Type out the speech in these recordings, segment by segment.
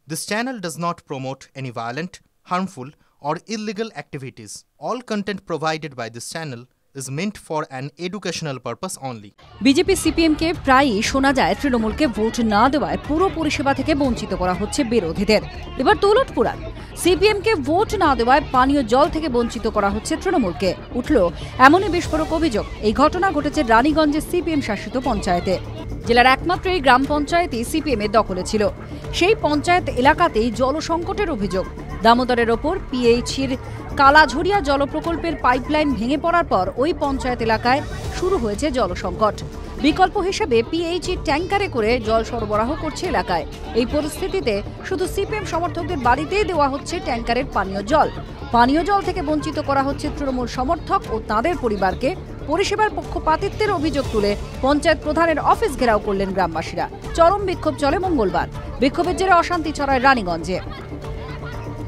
This channel does not promote any violent, harmful, or illegal activities. All content provided by this channel is meant for an educational purpose only. BJP সিপিএমকে প্রায়ই শোনা যায় তৃণমূলকে vote না দেওয়ায় পুরো পরিষেবা থেকে বঞ্চিত করা হচ্ছে বিরোধীদের। এবার তোলট পুরাণ, সিপিএমকে ভোট না দেওয়ায় পানীয় জল থেকে বঞ্চিত করা হচ্ছে তৃণমূলকে। উঠল এমনই বিস্ফোরক অভিযোগ। এই ঘটনা ঘটেছে রানীগঞ্জের সিপিএম শাসিত পঞ্চায়েতে। জেলার একমাত্র এই গ্রাম পঞ্চায়েতই সিপিএম এর দখলে ছিল। সেই পঞ্চায়েত এলাকাতেই জল সংকটের অভিযোগ। দামোদরের ওপর পিএইচির কালাঝরিয়া জল প্রকল্পের পাইপলাইন ভেঙে পড়ার পর ওই পঞ্চায়েত এলাকায় শুরু হয়েছে জল সংকট। বিকল্প হিসেবে পিএইচির ট্যাঙ্কারে করে জল সরবরাহ করছে এলাকায়। এই পরিস্থিতিতে শুধু সিপিএম সমর্থকদের বাড়িতেই দেওয়া হচ্ছে ট্যাঙ্কারের পানীয় জল। পানীয় জল থেকে বঞ্চিত করা হচ্ছে তৃণমূল সমর্থক ও তাঁদের পরিবারকে। পরিষেবার পক্ষপাতিত্বের অভিযোগ তুলে পঞ্চায়েত প্রধানের অফিস ঘেরাও করলেন গ্রামবাসীরা। চরম বিক্ষোভ চলে মঙ্গলবার। বিক্ষোভের জেরে অশান্তি ছড়ায় রানীগঞ্জে।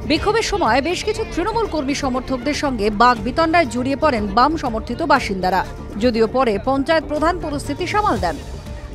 বিক্ষোভের সময় বেশ কিছু তৃণমূল কর্মী সমর্থকদের সঙ্গে বাকবিতণ্ডায় জড়িয়ে পড়েন বাম সমর্থিত বাসিন্দারা। যদিও পরে পঞ্চায়েত প্রধান পরিস্থিতি সামাল দেন।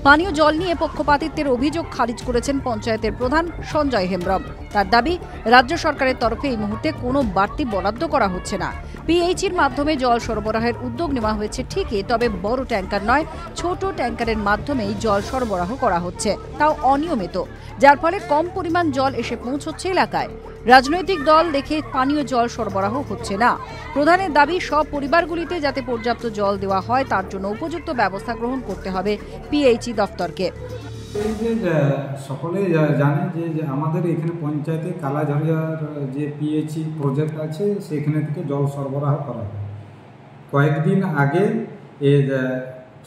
পানীয় জল নিয়ে পক্ষপাতিত্বের অভিযোগ খারিজ করেছেন পঞ্চায়েতের প্রধান সঞ্জয় হেমব্রম। তার দাবি, রাজ্য সরকারের তরফে এই মুহূর্তে কোনো বাড়তি বরাদ্দ করা হচ্ছে না। পিএইচির মাধ্যমে জল সরবরাহের উদ্যোগ নেওয়া হয়েছে ঠিকই, তবে বড় ট্যাঙ্কার নয়, ছোট ট্যাঙ্কারের মাধ্যমেই জল সরবরাহ করা হচ্ছে, তাও অনিয়মিত, যার ফলে কম পরিমাণ জল এসে পৌঁছচ্ছে এলাকায়। রাজনৈতিক দল দেখে পানীয় জল সরবরাহ হচ্ছে না। প্রধানের দাবি, সব পরিবারগুলিতে যাতে পর্যাপ্ত জল দেওয়া হয় তার জন্য উপযুক্ত ব্যবস্থা গ্রহণ করতে হবে পিএইচি দফতরকে। সকলে জানে যে আমাদের এখানে পঞ্চায়েতে কালাঝরিয়ার যে পিএইচি প্রজেক্ট আছে সেখানে থেকে জল সরবরাহ করা হয়। কয়েকদিন আগে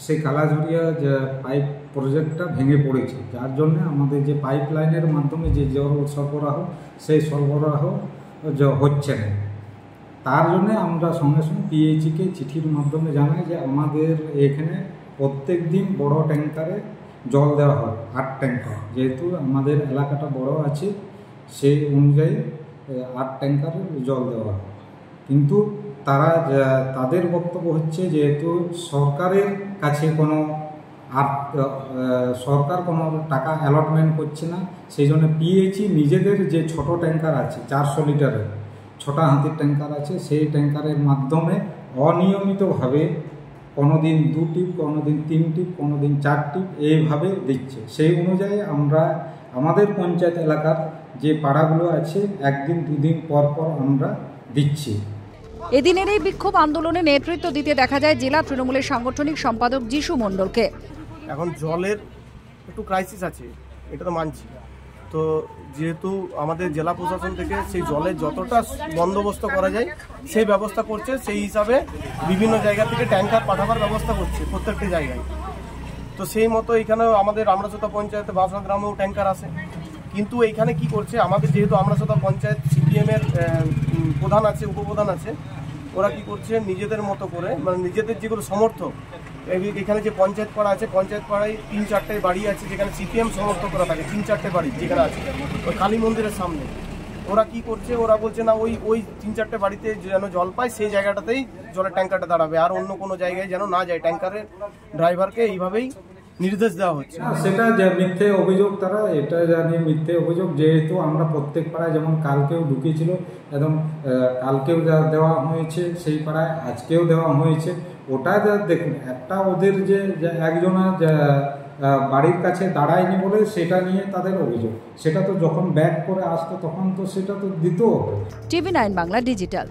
সেই কালাঝরিয়া যে পাইপ প্রজেক্টটা ভেঙে পড়েছে, যার জন্য আমাদের যে পাইপ লাইনের মাধ্যমে যে জল সরবরাহ সেই সরবরাহ হচ্ছে না। তার জন্য আমরা সঙ্গে সঙ্গে পিএইচিকে চিঠির মাধ্যমে জানাই যে আমাদের এখানে প্রত্যেক দিন বড় ট্যাঙ্কারে জল দেওয়া হয়, 8 ট্যাঙ্কার। যেহেতু আমাদের এলাকাটা বড় আছে সেই অনুযায়ী 8 ট্যাঙ্কারে জল দেওয়া হয়। কিন্তু তাদের বক্তব্য হচ্ছে যেহেতু সরকারের কাছে সরকার কোনো টাকা অ্যালটমেন্ট করছে না, সেই জন্য পিএইচি নিজেদের যে ছোট ট্যাঙ্কার আছে 400 লিটারের ছোটা হাতির ট্যাঙ্কার আছে, সেই ট্যাঙ্কারের মাধ্যমে অনিয়মিতভাবে কোনোদিন 2 টিপ, কোনোদিন 3 টিপ, কোনোদিন 4 টিপ এইভাবে দিচ্ছে। সেই অনুযায়ী আমরা আমাদের পঞ্চায়েত এলাকার যে পাড়াগুলো আছে 1 দিন 2 দিন পর পর আমরা দিচ্ছি। এদিনের এই বিক্ষোভ আন্দোলনে নেতৃত্ব দিতে দেখা যায় জেলা তৃণমূলের সাংগঠনিক সম্পাদক যিশু মণ্ডলকে। এখন জলের একটু ক্রাইসিস আছে, এটা তো মানছি। তো যেহেতু আমাদের জেলা প্রশাসন থেকে সেই জলের যতটা বন্দোবস্ত করা যায় সেই ব্যবস্থা করছে, সেই হিসাবে বিভিন্ন জায়গা থেকে ট্যাঙ্কার পাঠাবার ব্যবস্থা করছে প্রত্যেকটি জায়গায়। তো সেই মতো এখানেও আমাদের আমরাসোতা পঞ্চায়েতে বাসা গ্রামেও ট্যাঙ্কার আছে। কিন্তু এইখানে কি করছে, আমাদের যেহেতু আমরাসোতা পঞ্চায়েত সিপিএমের প্রধান আছে, উপপ্রধান আছে, ওরা কি করছে নিজেদের মতো করে, মানে নিজেদের যেগুলো সমর্থক, এখানে যে পঞ্চায়েত পাড়া আছে, পঞ্চায়েত পাড়ায় 3-4টে বাড়ি আছে যেখানে সিপিএম সমর্থকরা থাকে, 3-4টে বাড়ি যেখানে আছে ওই কালী মন্দিরের সামনে। ওরা কি করছে, ওরা বলছে না ওই 3-4টে বাড়িতে যেন জল পায় সেই জায়গাটাতেই জলের ট্যাঙ্কারটা দাঁড়াবে, আর অন্য কোনো জায়গায় যেন না যায়। ট্যাঙ্কারের ড্রাইভারকে এইভাবেই নির্দেশ দেওয়া হচ্ছে। সেটা যে মিথ্যে অভিযোগ, তারা এটা জানি মিথ্যে অভিযোগ। যেহেতু আমরা প্রত্যেক পাড়ায়, যেমন কালকেও ঢুকিয়েছিল, একদম কালকেও দেওয়া হয়েছে সেই পাড়ায়, আজকেও দেওয়া হয়েছে। ওটা যা দেখুন, একটা ওদের যে একজনা বাড়ির কাছে দাঁড়ায়নি বলে সেটা নিয়ে তাদের অভিযোগ। সেটা তো যখন ব্যাক করে আসতো তখন তো সেটা তো দিত। TV9 Bangla digital.